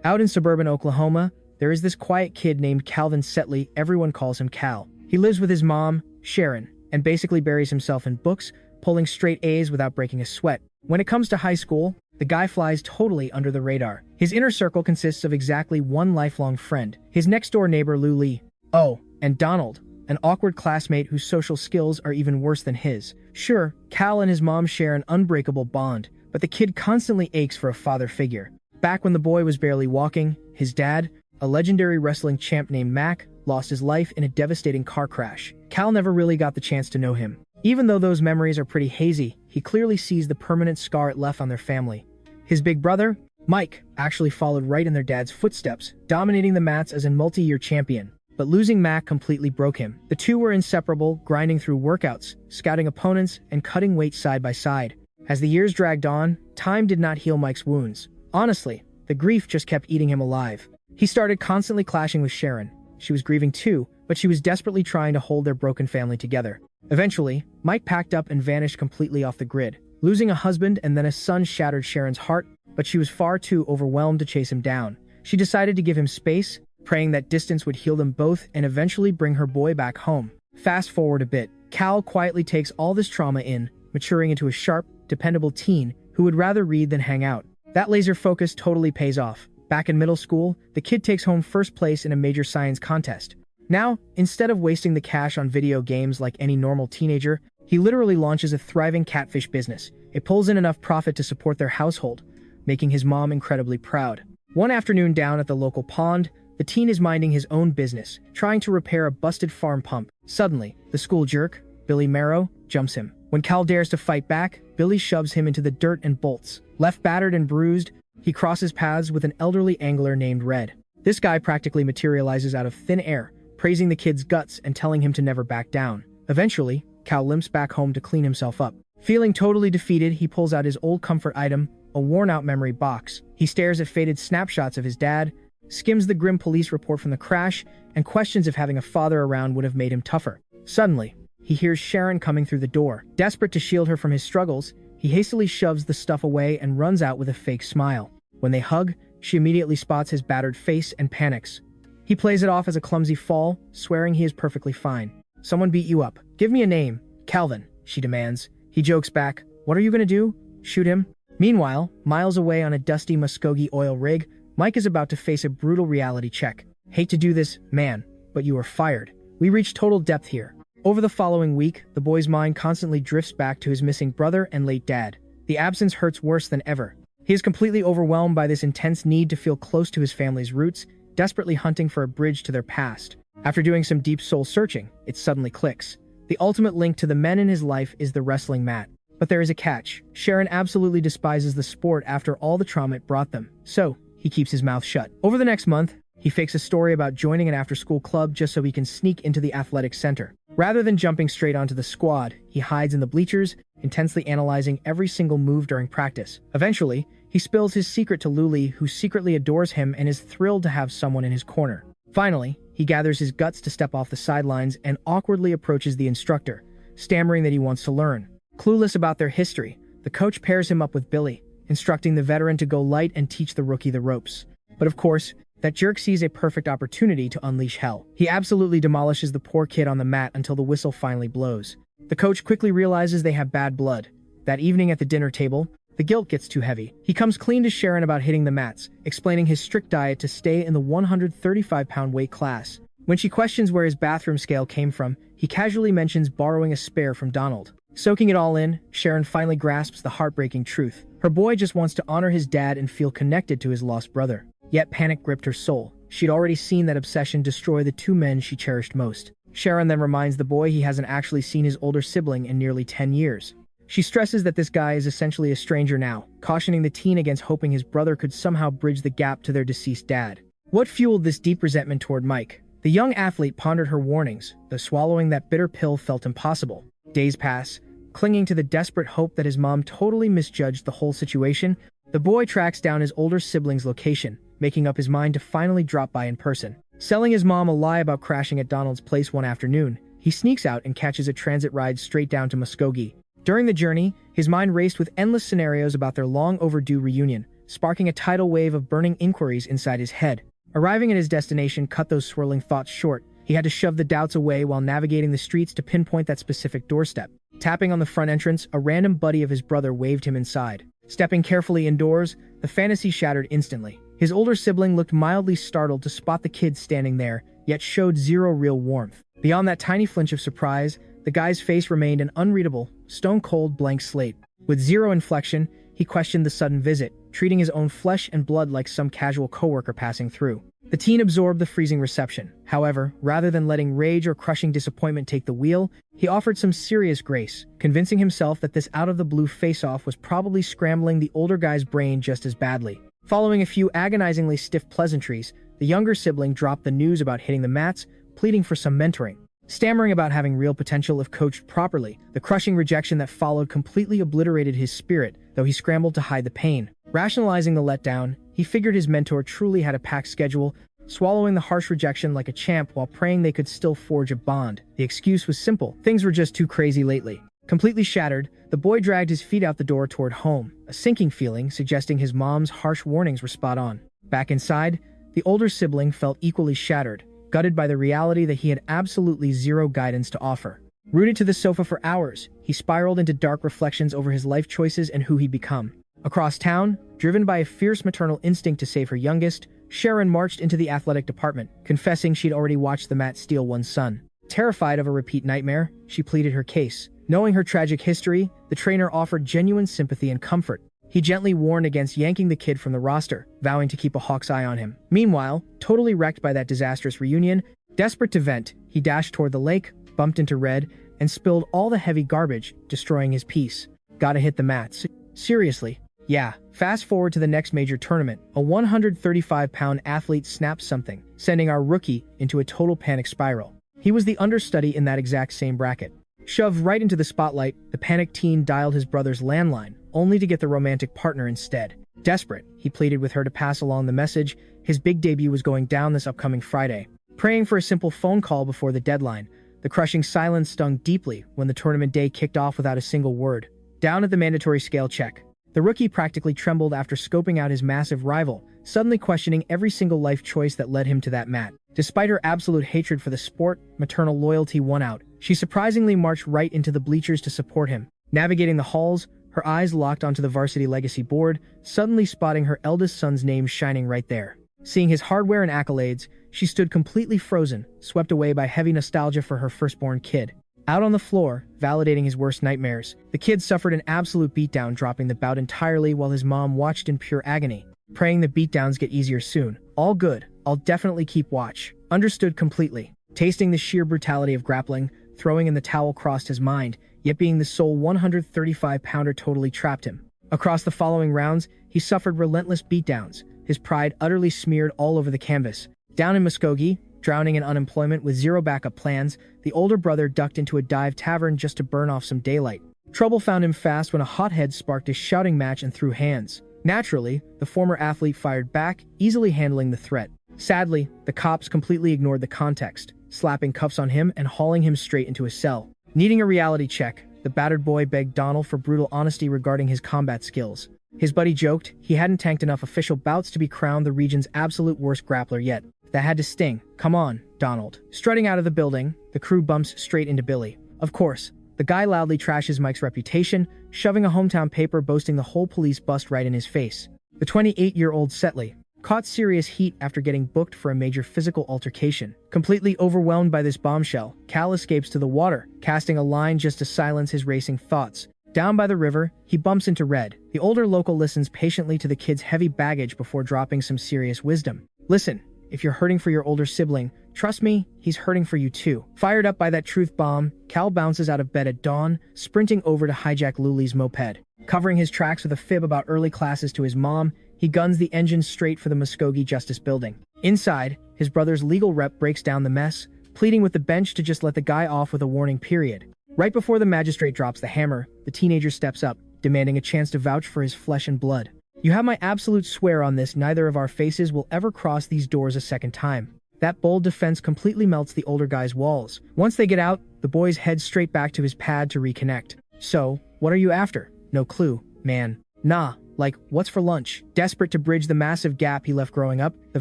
Out in suburban Oklahoma, there is this quiet kid named Calvin Cetley. Everyone calls him Cal. He lives with his mom, Sharon, and basically buries himself in books, pulling straight A's without breaking a sweat. When it comes to high school, the guy flies totally under the radar. His inner circle consists of exactly one lifelong friend, his next-door neighbor Lou Lee. Oh, and Donald, an awkward classmate whose social skills are even worse than his. Sure, Cal and his mom share an unbreakable bond, but the kid constantly aches for a father figure. Back when the boy was barely walking, his dad, a legendary wrestling champ named Mack, lost his life in a devastating car crash. Cal never really got the chance to know him. Even though those memories are pretty hazy, he clearly sees the permanent scar it left on their family. His big brother, Mike, actually followed right in their dad's footsteps, dominating the mats as a multi-year champion. But losing Mack completely broke him. The two were inseparable, grinding through workouts, scouting opponents, and cutting weight side by side. As the years dragged on, time did not heal Mike's wounds. Honestly, the grief just kept eating him alive. He started constantly clashing with Sharon. She was grieving too, but she was desperately trying to hold their broken family together. Eventually, Mike packed up and vanished completely off the grid. Losing a husband and then a son shattered Sharon's heart, but she was far too overwhelmed to chase him down. She decided to give him space, praying that distance would heal them both and eventually bring her boy back home. Fast forward a bit, Cal quietly takes all this trauma in, maturing into a sharp, dependable teen who would rather read than hang out. That laser focus totally pays off. Back in middle school, the kid takes home first place in a major science contest. Now, instead of wasting the cash on video games like any normal teenager, he literally launches a thriving catfish business. It pulls in enough profit to support their household, making his mom incredibly proud. One afternoon down at the local pond, the teen is minding his own business, trying to repair a busted farm pump. Suddenly, the school jerk, Billy Marrow, jumps him. When Cal dares to fight back, Billy shoves him into the dirt and bolts. Left battered and bruised, he crosses paths with an elderly angler named Red. This guy practically materializes out of thin air, praising the kid's guts and telling him to never back down. Eventually, Cal limps back home to clean himself up. Feeling totally defeated, he pulls out his old comfort item, a worn-out memory box. He stares at faded snapshots of his dad, skims the grim police report from the crash, and questions if having a father around would have made him tougher. Suddenly, he hears Sharon coming through the door. Desperate to shield her from his struggles, he hastily shoves the stuff away and runs out with a fake smile. When they hug, she immediately spots his battered face and panics. He plays it off as a clumsy fall, swearing he is perfectly fine. "Someone beat you up. Give me a name." "Calvin," she demands. He jokes back, "What are you gonna do? Shoot him?" Meanwhile, miles away on a dusty Muskogee oil rig, Mike is about to face a brutal reality check. "Hate to do this, man, but you are fired." We reach total depth here. Over the following week, the boy's mind constantly drifts back to his missing brother and late dad. The absence hurts worse than ever. He is completely overwhelmed by this intense need to feel close to his family's roots, desperately hunting for a bridge to their past. After doing some deep soul searching, it suddenly clicks. The ultimate link to the men in his life is the wrestling mat. But there is a catch. Sharon absolutely despises the sport after all the trauma it brought them, so he keeps his mouth shut. Over the next month, he fakes a story about joining an after-school club just so he can sneak into the athletic center. Rather than jumping straight onto the squad, he hides in the bleachers, intensely analyzing every single move during practice. Eventually, he spills his secret to Luli, who secretly adores him and is thrilled to have someone in his corner. Finally, he gathers his guts to step off the sidelines and awkwardly approaches the instructor, stammering that he wants to learn. Clueless about their history, the coach pairs him up with Billy, instructing the veteran to go light and teach the rookie the ropes. But of course, that jerk sees a perfect opportunity to unleash hell. He absolutely demolishes the poor kid on the mat until the whistle finally blows. The coach quickly realizes they have bad blood. That evening at the dinner table, the guilt gets too heavy. He comes clean to Sharon about hitting the mats, explaining his strict diet to stay in the 135-pound weight class. When she questions where his bathroom scale came from, he casually mentions borrowing a spare from Donald. Soaking it all in, Sharon finally grasps the heartbreaking truth. Her boy just wants to honor his dad and feel connected to his lost brother. Yet panic gripped her soul. She'd already seen that obsession destroy the two men she cherished most. Sharon then reminds the boy he hasn't actually seen his older sibling in nearly 10 years. She stresses that this guy is essentially a stranger now, cautioning the teen against hoping his brother could somehow bridge the gap to their deceased dad. What fueled this deep resentment toward Mike? The young athlete pondered her warnings, though swallowing that bitter pill felt impossible. Days pass. Clinging to the desperate hope that his mom totally misjudged the whole situation, the boy tracks down his older sibling's location, making up his mind to finally drop by in person. Selling his mom a lie about crashing at Donald's place one afternoon, he sneaks out and catches a transit ride straight down to Muskogee. During the journey, his mind raced with endless scenarios about their long overdue reunion, sparking a tidal wave of burning inquiries inside his head. Arriving at his destination cut those swirling thoughts short. He had to shove the doubts away while navigating the streets to pinpoint that specific doorstep. Tapping on the front entrance, a random buddy of his brother waved him inside. Stepping carefully indoors, the fantasy shattered instantly. His older sibling looked mildly startled to spot the kid standing there, yet showed zero real warmth. Beyond that tiny flinch of surprise, the guy's face remained an unreadable, stone-cold blank slate. With zero inflection, he questioned the sudden visit, treating his own flesh and blood like some casual coworker passing through. The teen absorbed the freezing reception. However, rather than letting rage or crushing disappointment take the wheel, he offered some serious grace, convincing himself that this out-of-the-blue face-off was probably scrambling the older guy's brain just as badly. Following a few agonizingly stiff pleasantries, the younger sibling dropped the news about hitting the mats, pleading for some mentoring. Stammering about having real potential if coached properly, the crushing rejection that followed completely obliterated his spirit, though he scrambled to hide the pain. Rationalizing the letdown, he figured his mentor truly had a packed schedule, swallowing the harsh rejection like a champ while praying they could still forge a bond. The excuse was simple: things were just too crazy lately. Completely shattered, the boy dragged his feet out the door toward home, a sinking feeling suggesting his mom's harsh warnings were spot on. Back inside, the older sibling felt equally shattered, gutted by the reality that he had absolutely zero guidance to offer. Rooted to the sofa for hours, he spiraled into dark reflections over his life choices and who he'd become. Across town, driven by a fierce maternal instinct to save her youngest, Sharon marched into the athletic department, confessing she'd already watched the mat steal one son. Terrified of a repeat nightmare, she pleaded her case. Knowing her tragic history, the trainer offered genuine sympathy and comfort. He gently warned against yanking the kid from the roster, vowing to keep a hawk's eye on him. Meanwhile, totally wrecked by that disastrous reunion, desperate to vent, he dashed toward the lake, bumped into Red, and spilled all the heavy garbage, destroying his peace. Gotta hit the mats. Seriously. Yeah. Fast forward to the next major tournament. A 135-pound athlete snapped something, sending our rookie into a total panic spiral. He was the understudy in that exact same bracket. Shoved right into the spotlight, the panicked teen dialed his brother's landline, only to get the romantic partner instead. Desperate, he pleaded with her to pass along the message. His big debut was going down this upcoming Friday. Praying for a simple phone call before the deadline, the crushing silence stung deeply when the tournament day kicked off without a single word. Down at the mandatory scale check, the rookie practically trembled after scoping out his massive rival, suddenly questioning every single life choice that led him to that mat. Despite her absolute hatred for the sport, maternal loyalty won out. She surprisingly marched right into the bleachers to support him. Navigating the halls, her eyes locked onto the varsity legacy board, suddenly spotting her eldest son's name shining right there. Seeing his hardware and accolades, she stood completely frozen, swept away by heavy nostalgia for her firstborn kid. Out on the floor, validating his worst nightmares, the kid suffered an absolute beatdown, dropping the bout entirely while his mom watched in pure agony, praying the beatdowns get easier soon. All good. I'll definitely keep watch. Understood completely. Tasting the sheer brutality of grappling, throwing in the towel crossed his mind, yet being the sole 135-pounder totally trapped him. Across the following rounds, he suffered relentless beatdowns, his pride utterly smeared all over the canvas. Down in Muskogee, drowning in unemployment with zero backup plans, the older brother ducked into a dive tavern just to burn off some daylight. Trouble found him fast when a hothead sparked a shouting match and threw hands. Naturally, the former athlete fired back, easily handling the threat. Sadly, the cops completely ignored the context, slapping cuffs on him and hauling him straight into a cell. Needing a reality check, the battered boy begged Donald for brutal honesty regarding his combat skills. His buddy joked he hadn't tanked enough official bouts to be crowned the region's absolute worst grappler yet. That had to sting. Come on, Donald. Strutting out of the building, the crew bumps straight into Billy. Of course, the guy loudly trashes Mike's reputation, shoving a hometown paper boasting the whole police bust right in his face. The 28-year-old Cetley caught serious heat after getting booked for a major physical altercation. Completely overwhelmed by this bombshell, Cal escapes to the water, casting a line just to silence his racing thoughts. Down by the river, he bumps into Red. The older local listens patiently to the kid's heavy baggage before dropping some serious wisdom. Listen, if you're hurting for your older sibling, trust me, he's hurting for you too. Fired up by that truth bomb, Cal bounces out of bed at dawn, sprinting over to hijack Luli's moped. Covering his tracks with a fib about early classes to his mom, he guns the engine straight for the Muskogee Justice Building. Inside, his brother's legal rep breaks down the mess, pleading with the bench to just let the guy off with a warning period. Right before the magistrate drops the hammer, the teenager steps up, demanding a chance to vouch for his flesh and blood. You have my absolute swear on this, neither of our faces will ever cross these doors a second time. That bold defense completely melts the older guy's walls. Once they get out, the boys head straight back to his pad to reconnect. So, what are you after? No clue, man. Nah, like, "What's for lunch?" Desperate to bridge the massive gap he left growing up, the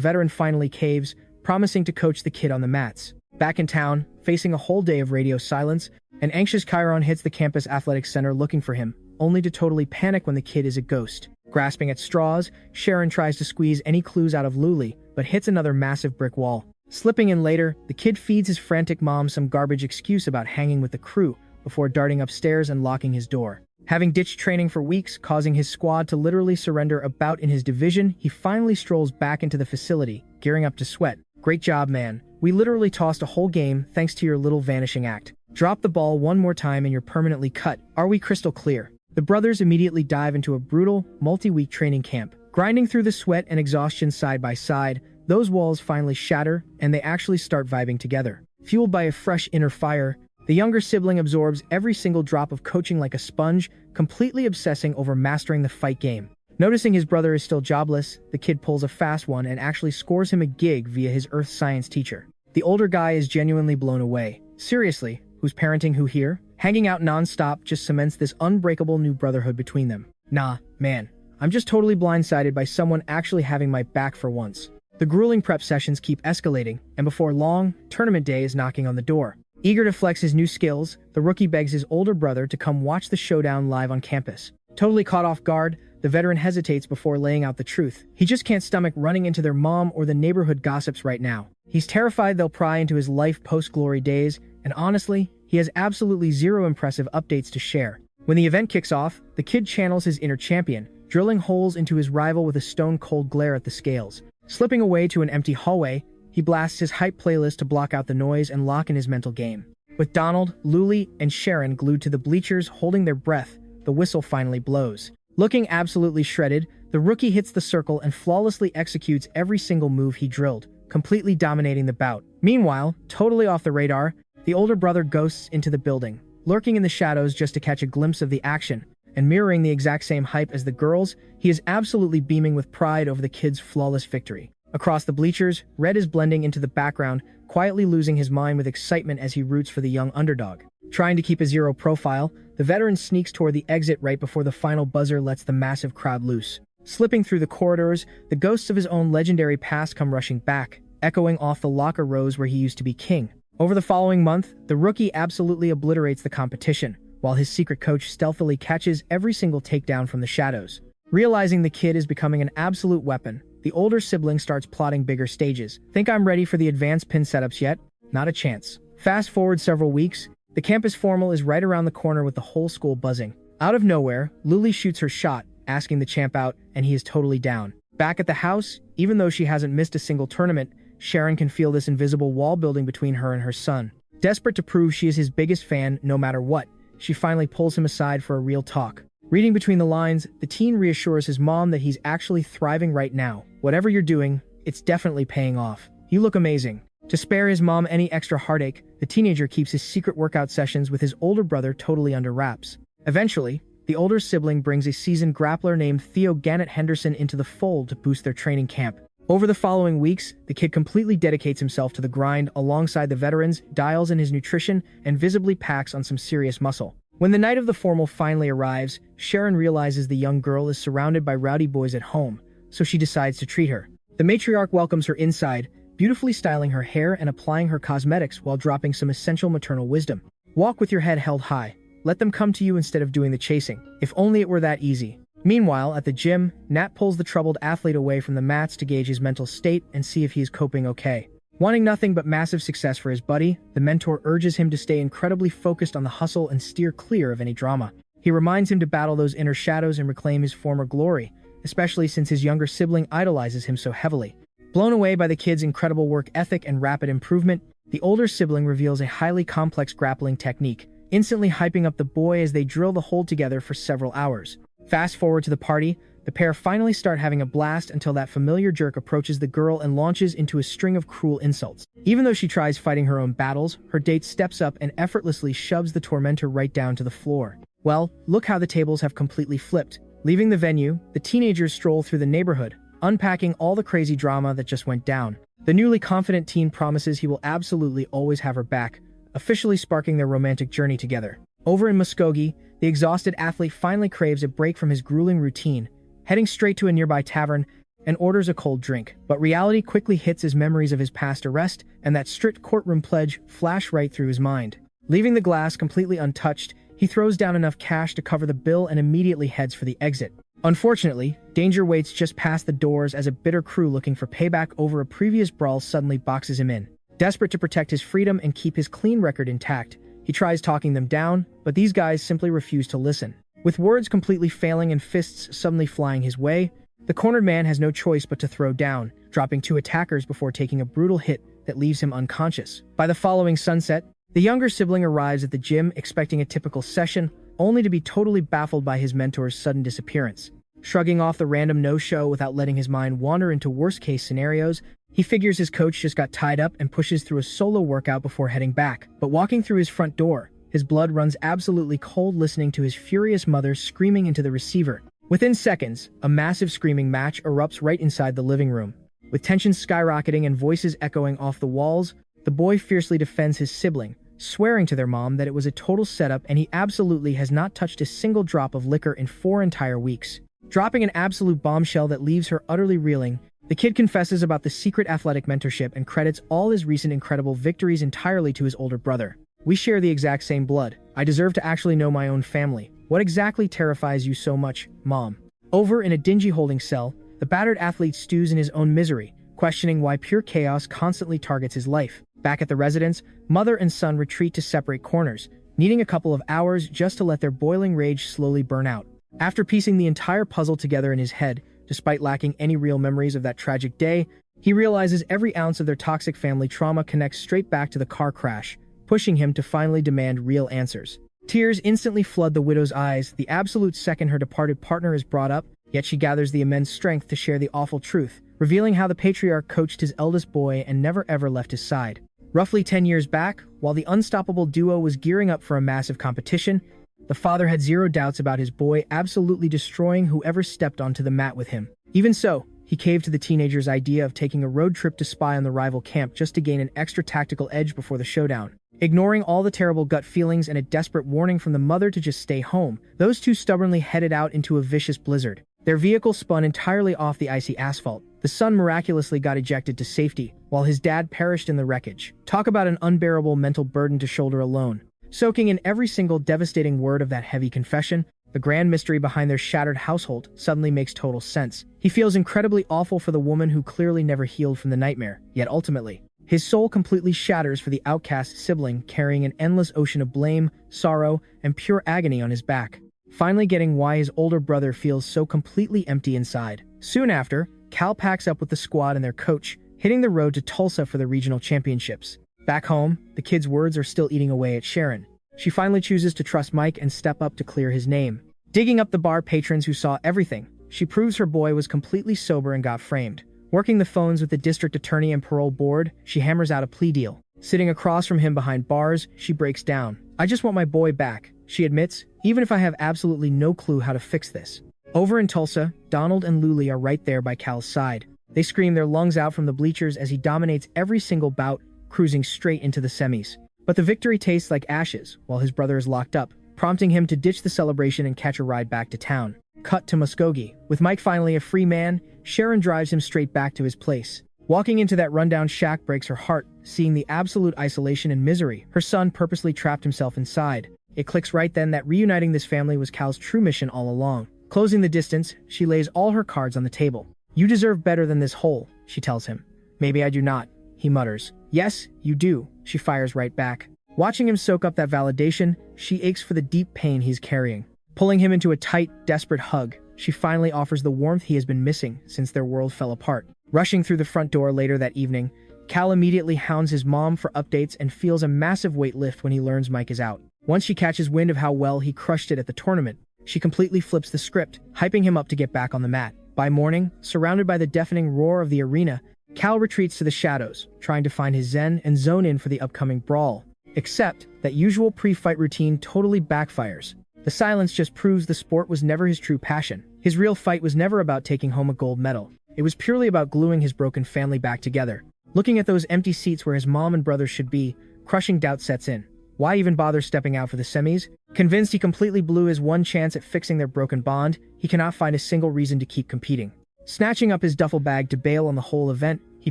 veteran finally caves, promising to coach the kid on the mats. Back in town, facing a whole day of radio silence, an anxious Chiron hits the campus athletics center looking for him, only to totally panic when the kid is a ghost. Grasping at straws, Sharon tries to squeeze any clues out of Luli, but hits another massive brick wall. Slipping in later, the kid feeds his frantic mom some garbage excuse about hanging with the crew, before darting upstairs and locking his door. Having ditched training for weeks, causing his squad to literally surrender a bout in his division, he finally strolls back into the facility, gearing up to sweat. "Great job, man. We literally tossed a whole game thanks to your little vanishing act. Drop the ball one more time and you're permanently cut. Are we crystal clear?" The brothers immediately dive into a brutal, multi-week training camp. Grinding through the sweat and exhaustion side by side, those walls finally shatter and they actually start vibing together. Fueled by a fresh inner fire, the younger sibling absorbs every single drop of coaching like a sponge, completely obsessing over mastering the fight game. Noticing his brother is still jobless, the kid pulls a fast one and actually scores him a gig via his earth science teacher. The older guy is genuinely blown away. Seriously, who's parenting who here? Hanging out non-stop just cements this unbreakable new brotherhood between them. Nah, man, I'm just totally blindsided by someone actually having my back for once. The grueling prep sessions keep escalating, and before long, tournament day is knocking on the door. Eager to flex his new skills, the rookie begs his older brother to come watch the showdown live on campus. Totally caught off guard, the veteran hesitates before laying out the truth. He just can't stomach running into their mom or the neighborhood gossips right now. He's terrified they'll pry into his life post-glory days, and honestly, he has absolutely zero impressive updates to share. When the event kicks off, the kid channels his inner champion, drilling holes into his rival with a stone-cold glare at the scales. Slipping away to an empty hallway, he blasts his hype playlist to block out the noise and lock in his mental game. With Donald, Luli, and Sharon glued to the bleachers holding their breath, the whistle finally blows. Looking absolutely shredded, the rookie hits the circle and flawlessly executes every single move he drilled, completely dominating the bout. Meanwhile, totally off the radar, the older brother ghosts into the building, lurking in the shadows just to catch a glimpse of the action, and mirroring the exact same hype as the girls, he is absolutely beaming with pride over the kid's flawless victory. Across the bleachers, Red is blending into the background, quietly losing his mind with excitement as he roots for the young underdog. Trying to keep a zero profile, the veteran sneaks toward the exit right before the final buzzer lets the massive crowd loose. Slipping through the corridors, the ghosts of his own legendary past come rushing back, echoing off the locker rows where he used to be king. Over the following month, the rookie absolutely obliterates the competition, while his secret coach stealthily catches every single takedown from the shadows. Realizing the kid is becoming an absolute weapon, the older sibling starts plotting bigger stages. "Think I'm ready for the advanced pin setups yet? Not a chance." Fast forward several weeks, the campus formal is right around the corner with the whole school buzzing. Out of nowhere, Luli shoots her shot, asking the champ out, and he is totally down. Back at the house, even though she hasn't missed a single tournament, Sharon can feel this invisible wall building between her and her son. Desperate to prove she is his biggest fan no matter what, she finally pulls him aside for a real talk. Reading between the lines, the teen reassures his mom that he's actually thriving right now. "Whatever you're doing, it's definitely paying off. You look amazing." To spare his mom any extra heartache, the teenager keeps his secret workout sessions with his older brother totally under wraps. Eventually, the older sibling brings a seasoned grappler named Theo Gannett Henderson into the fold to boost their training camp. Over the following weeks, the kid completely dedicates himself to the grind alongside the veterans, dials in his nutrition, and visibly packs on some serious muscle. When the night of the formal finally arrives, Sharon realizes the young girl is surrounded by rowdy boys at home, so she decides to treat her. The matriarch welcomes her inside, beautifully styling her hair and applying her cosmetics while dropping some essential maternal wisdom. "Walk with your head held high. Let them come to you instead of doing the chasing. If only it were that easy." Meanwhile, at the gym, Nat pulls the troubled athlete away from the mats to gauge his mental state and see if he is coping okay. Wanting nothing but massive success for his buddy, the mentor urges him to stay incredibly focused on the hustle and steer clear of any drama. He reminds him to battle those inner shadows and reclaim his former glory, especially since his younger sibling idolizes him so heavily. Blown away by the kid's incredible work ethic and rapid improvement, the older sibling reveals a highly complex grappling technique, instantly hyping up the boy as they drill the hold together for several hours. Fast forward to the party, the pair finally start having a blast until that familiar jerk approaches the girl and launches into a string of cruel insults. Even though she tries fighting her own battles, her date steps up and effortlessly shoves the tormentor right down to the floor. Well, look how the tables have completely flipped. Leaving the venue, the teenagers stroll through the neighborhood, unpacking all the crazy drama that just went down. The newly confident teen promises he will absolutely always have her back, officially sparking their romantic journey together. Over in Muskogee, the exhausted athlete finally craves a break from his grueling routine, heading straight to a nearby tavern and orders a cold drink. But reality quickly hits as memories of his past arrest and that strict courtroom pledge flash right through his mind. Leaving the glass completely untouched, he throws down enough cash to cover the bill and immediately heads for the exit. Unfortunately, danger waits just past the doors as a bitter crew looking for payback over a previous brawl suddenly boxes him in. Desperate to protect his freedom and keep his clean record intact, he tries talking them down, but these guys simply refuse to listen. With words completely failing and fists suddenly flying his way, the cornered man has no choice but to throw down, dropping 2 attackers before taking a brutal hit that leaves him unconscious. By the following sunset, the younger sibling arrives at the gym expecting a typical session, only to be totally baffled by his mentor's sudden disappearance. Shrugging off the random no-show without letting his mind wander into worst-case scenarios, he figures his coach just got tied up and pushes through a solo workout before heading back. But walking through his front door, his blood runs absolutely cold listening to his furious mother screaming into the receiver. Within seconds, a massive screaming match erupts right inside the living room. With tension skyrocketing and voices echoing off the walls, the boy fiercely defends his sibling, swearing to their mom that it was a total setup and he absolutely has not touched a single drop of liquor in 4 entire weeks. Dropping an absolute bombshell that leaves her utterly reeling, the kid confesses about the secret athletic mentorship and credits all his recent incredible victories entirely to his older brother. "We share the exact same blood. I deserve to actually know my own family. What exactly terrifies you so much, Mom?" Over in a dingy holding cell, the battered athlete stews in his own misery, questioning why pure chaos constantly targets his life. Back at the residence, mother and son retreat to separate corners, needing a couple of hours just to let their boiling rage slowly burn out. After piecing the entire puzzle together in his head, despite lacking any real memories of that tragic day, he realizes every ounce of their toxic family trauma connects straight back to the car crash, pushing him to finally demand real answers. Tears instantly flood the widow's eyes the absolute second her departed partner is brought up, yet she gathers the immense strength to share the awful truth, revealing how the patriarch coached his eldest boy and never ever left his side. Roughly 10 years back, while the unstoppable duo was gearing up for a massive competition, the father had zero doubts about his boy absolutely destroying whoever stepped onto the mat with him. Even so, he caved to the teenager's idea of taking a road trip to spy on the rival camp just to gain an extra tactical edge before the showdown. Ignoring all the terrible gut feelings and a desperate warning from the mother to just stay home, those two stubbornly headed out into a vicious blizzard. Their vehicle spun entirely off the icy asphalt. The son miraculously got ejected to safety, while his dad perished in the wreckage. Talk about an unbearable mental burden to shoulder alone. Soaking in every single devastating word of that heavy confession, the grand mystery behind their shattered household suddenly makes total sense. He feels incredibly awful for the woman who clearly never healed from the nightmare, yet ultimately, his soul completely shatters for the outcast sibling carrying an endless ocean of blame, sorrow, and pure agony on his back. Finally getting why his older brother feels so completely empty inside. Soon after, Cal packs up with the squad and their coach, hitting the road to Tulsa for the regional championships. Back home, the kid's words are still eating away at Sharon. She finally chooses to trust Mike and step up to clear his name. Digging up the bar patrons who saw everything, she proves her boy was completely sober and got framed. Working the phones with the district attorney and parole board, she hammers out a plea deal. Sitting across from him behind bars, she breaks down. "I just want my boy back," she admits, "even if I have absolutely no clue how to fix this." Over in Tulsa, Donald and Luli are right there by Cal's side. They scream their lungs out from the bleachers as he dominates every single bout, cruising straight into the semis. But the victory tastes like ashes while his brother is locked up, prompting him to ditch the celebration and catch a ride back to town. Cut to Muskogee. With Mike finally a free man, Sharon drives him straight back to his place. Walking into that rundown shack breaks her heart, seeing the absolute isolation and misery her son purposely trapped himself inside. It clicks right then that reuniting this family was Cal's true mission all along. Closing the distance, she lays all her cards on the table. "You deserve better than this hole," she tells him. "Maybe I do not," he mutters. "Yes, you do," she fires right back. Watching him soak up that validation, she aches for the deep pain he's carrying. Pulling him into a tight, desperate hug, she finally offers the warmth he has been missing since their world fell apart. Rushing through the front door later that evening, Cal immediately hounds his mom for updates and feels a massive weight lift when he learns Mike is out. Once she catches wind of how well he crushed it at the tournament, she completely flips the script, hyping him up to get back on the mat. By morning, surrounded by the deafening roar of the arena, Cal retreats to the shadows, trying to find his zen and zone in for the upcoming brawl. Except that usual pre-fight routine totally backfires. The silence just proves the sport was never his true passion. His real fight was never about taking home a gold medal. It was purely about gluing his broken family back together. Looking at those empty seats where his mom and brother should be, crushing doubt sets in. Why even bother stepping out for the semis? Convinced he completely blew his one chance at fixing their broken bond, he cannot find a single reason to keep competing. Snatching up his duffel bag to bail on the whole event, he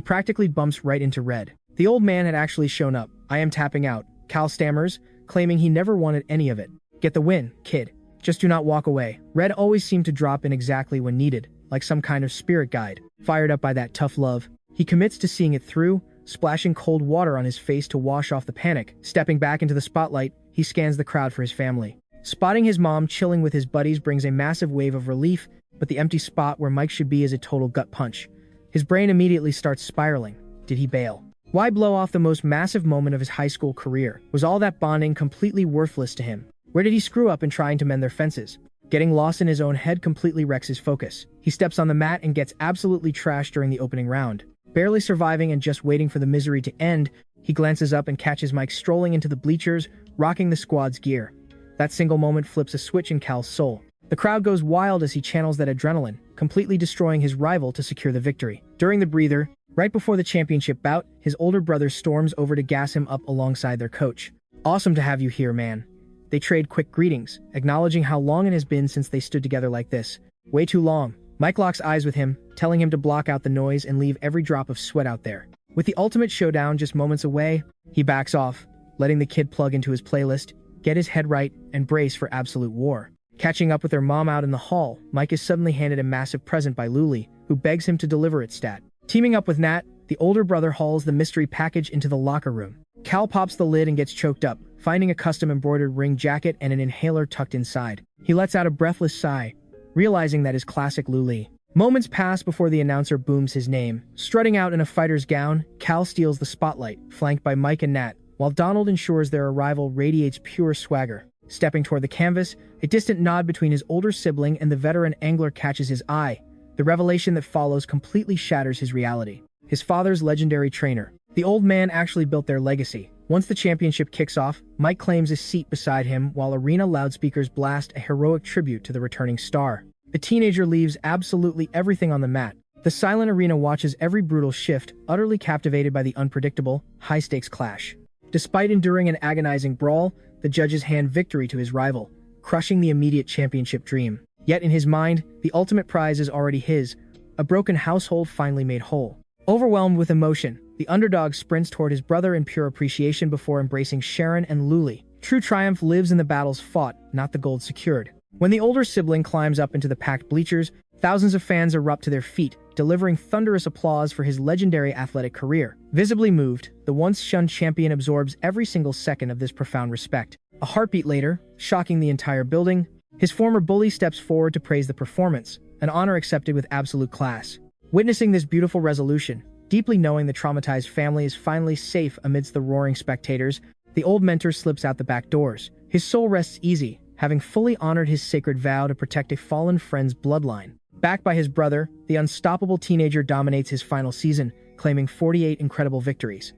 practically bumps right into Red. The old man had actually shown up. "I am tapping out," Cal stammers, claiming he never wanted any of it. "Get the win, kid. Just do not walk away." Red always seemed to drop in exactly when needed, like some kind of spirit guide. Fired up by that tough love, he commits to seeing it through, splashing cold water on his face to wash off the panic. Stepping back into the spotlight, he scans the crowd for his family. Spotting his mom chilling with his buddies brings a massive wave of relief, but the empty spot where Mike should be is a total gut punch. His brain immediately starts spiraling. Did he bail? Why blow off the most massive moment of his high school career? Was all that bonding completely worthless to him? Where did he screw up in trying to mend their fences? Getting lost in his own head completely wrecks his focus. He steps on the mat and gets absolutely trashed during the opening round. Barely surviving and just waiting for the misery to end, he glances up and catches Mike strolling into the bleachers, rocking the squad's gear. That single moment flips a switch in Cal's soul. The crowd goes wild as he channels that adrenaline, completely destroying his rival to secure the victory. During the breather, right before the championship bout, his older brother storms over to gas him up alongside their coach. "Awesome to have you here, man." They trade quick greetings, acknowledging how long it has been since they stood together like this. Way too long. Mike locks eyes with him, telling him to block out the noise and leave every drop of sweat out there. With the ultimate showdown just moments away, he backs off, letting the kid plug into his playlist, get his head right, and brace for absolute war. Catching up with their mom out in the hall, Mike is suddenly handed a massive present by Luli, who begs him to deliver it stat. Teaming up with Nat, the older brother hauls the mystery package into the locker room. Cal pops the lid and gets choked up, finding a custom embroidered ring jacket and an inhaler tucked inside. He lets out a breathless sigh, realizing that is classic Luli. Moments pass before the announcer booms his name. Strutting out in a fighter's gown, Cal steals the spotlight, flanked by Mike and Nat, while Donald ensures their arrival radiates pure swagger. Stepping toward the canvas, a distant nod between his older sibling and the veteran angler catches his eye. The revelation that follows completely shatters his reality. His father's legendary trainer. The old man actually built their legacy. Once the championship kicks off, Mike claims a seat beside him while arena loudspeakers blast a heroic tribute to the returning star. The teenager leaves absolutely everything on the mat. The silent arena watches every brutal shift, utterly captivated by the unpredictable, high-stakes clash. Despite enduring an agonizing brawl, the judges hand victory to his rival, crushing the immediate championship dream. Yet in his mind, the ultimate prize is already his, a broken household finally made whole. Overwhelmed with emotion, the underdog sprints toward his brother in pure appreciation before embracing Sharon and Luli. True triumph lives in the battles fought, not the gold secured. When the older sibling climbs up into the packed bleachers, thousands of fans erupt to their feet, delivering thunderous applause for his legendary athletic career. Visibly moved, the once-shunned champion absorbs every single second of this profound respect. A heartbeat later, shocking the entire building, his former bully steps forward to praise the performance, an honor accepted with absolute class. Witnessing this beautiful resolution, deeply knowing the traumatized family is finally safe amidst the roaring spectators, the old mentor slips out the back doors. His soul rests easy, having fully honored his sacred vow to protect a fallen friend's bloodline. Backed by his brother, the unstoppable teenager dominates his final season, claiming 48 incredible victories.